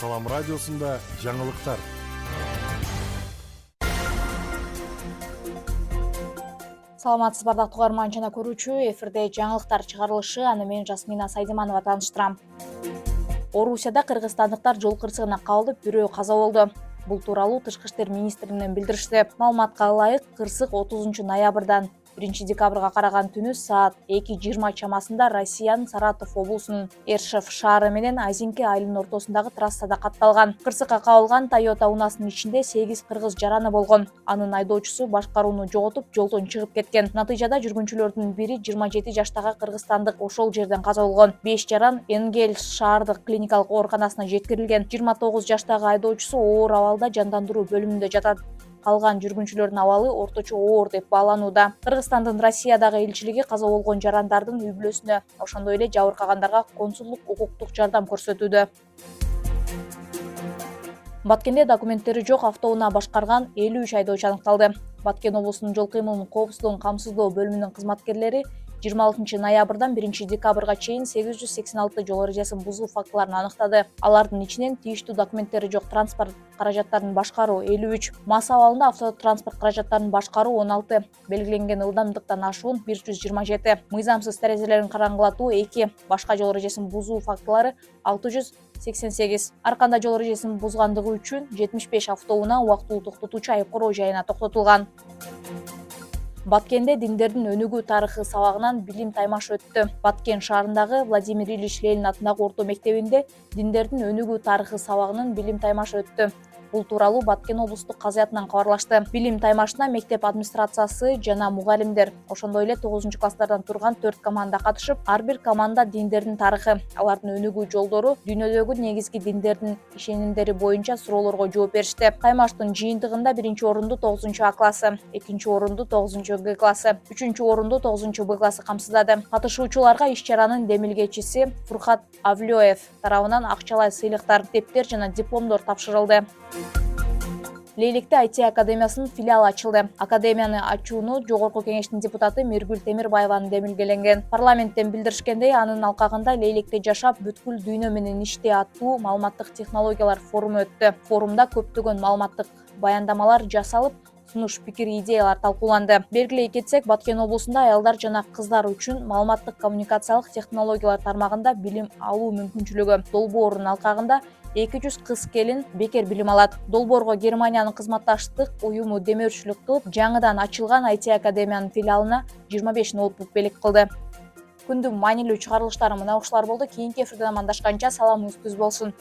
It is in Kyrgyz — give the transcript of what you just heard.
Салам радиосунда жаңылыктар. Саламатсыз бардактуу угарман жана көрүүчү, эфирде жаңылыктар чыгарылышы, аны мен Жасмина Сайдыманова тааныштырам. Орусияда кыргызстандыктар жол кырсыгына кабылып, бирөө каза болду. Бул тууралуу Тышкы иштер министрлигинен билдиришти. Маалыматка ылайык, кырсык 30-ноябрдан 1-декабрга караган түнү саат 2:20 чамасында Россиянын Саратов облусунун Эршев шаары менен Азинки айылынын ортосундагы трассада катталган. Кырсыкка кабылган Toyota унасынын ичинде 8 кыргыз жараны болгон. Анын айдоочусу башкарууну жоготуп, жолдон чыгып кеткен. Натыйжада жүргүнчүлөрдүн бири 27 жаштагы кыргызстандык ошол жерден каза болгон. 5 жаран Энгель шаардык клиникалык ооруканасына жеткирилген. 29 жаштагы айдоочусу оор абалда жандандыруу бөлүмүндө жатат. Калган жүргүнчүлөрдүн абалы орточо оор деп бааланууда. Кыргызстандын Россиядагы элчилиги каза болгон жарандардын үй бүлөсүнө, ошондой эле жабыркагандарга консулдук укуктук жардам көрсөтүүдө. Баткенде документтери жок автоунаа башкарган 53 айдоочу аныкталды. Баткен облусунун жол кыймылынын коопсуздугун камсыздоо бөлүмүнүн кызматкерлери 26-ноябрдан 1-декабрга чейин 886 жол эрежесин бузуу фактыларын аныктады. Алардын ичинен тийиштүү документтери жок транспорт каражаттарын башкаруу 53, мас абалында автотранспорт каражаттарын башкаруу 16, белгиленген ылдамдыктан ашуун 127, мыйзамсыз терезелерин караңгылатуу 2, башка жол эрежесин бузуу фактылары 688. Ар кандай жол эрежесин бузгандыгы үчүн 75 автоунаа убактылуу токтотуучу айып короо жайына токтотулган. Баткенде диндердин өнүгүү тарыхы сабагынан билим таймашы өттү. Баткен шаарындагы Владимир Ильич Ленин атындагы орто мектебинде диндердин өнүгүү тарыхы сабагынын билим таймашы өттү. Бул тууралуу Баткен облустук казыятынан кабарлашты. Билим таймашына мектеп администрациясы жана мугалимдер, ошондой эле 9-класстардан турган 4 команда катышып, ар бир команда диндердин тарыхы, алардын өнүгүү жолдору, дүйнөдөгү негизги диндердин ишенимдери боюнча суроолорго жооп беришти. Таймаштын жыйынтыгында 1-орунду 9-А классы, 2-орунду 9-Г классы, 3-орунду 9-Б классы камсыздады. Катышуучуларга иш-чаранын демилгечиси Фуркат Авлёев тарабынан акчалай сыйлыктар, китептер жана дипломдор тапшырылды. Лейликте IT академиясынын филиалы ачылды. Академияны ачууну Жогорку кеңештин депутаты Миргүл Темирбаеванын демилгеленген. Парламенттен билдиришкендей, анын алкагында Лейликте жашап, бүткүл дүйнө менен иште аттуу маалыматтык технологиялар форуму өттү. Форумда көптөгөн маалыматтык баяндамалар жасалып, сунуш, пикир, идеялар талкууланды. Белгилей кетсек, Баткен облусунда аялдар жана кыздар үчүн маалыматтык коммуникациялык технологиялар тармагында билим алуу мүмкүнчүлүгү. Долбоордун алкагында 200 кыз-келин бекер билим алат. Долбоорго Германиянын кызматташтык уюму демөөрчүлүк кылып, жаңыдан ачылган IT академиянын филиалына 25 ноутбук белек кылды. Күндүн маанилүү чыгарылыштары мына ушулар болду. Кийинки эфирден амандашканча саламыңыз түз болсун.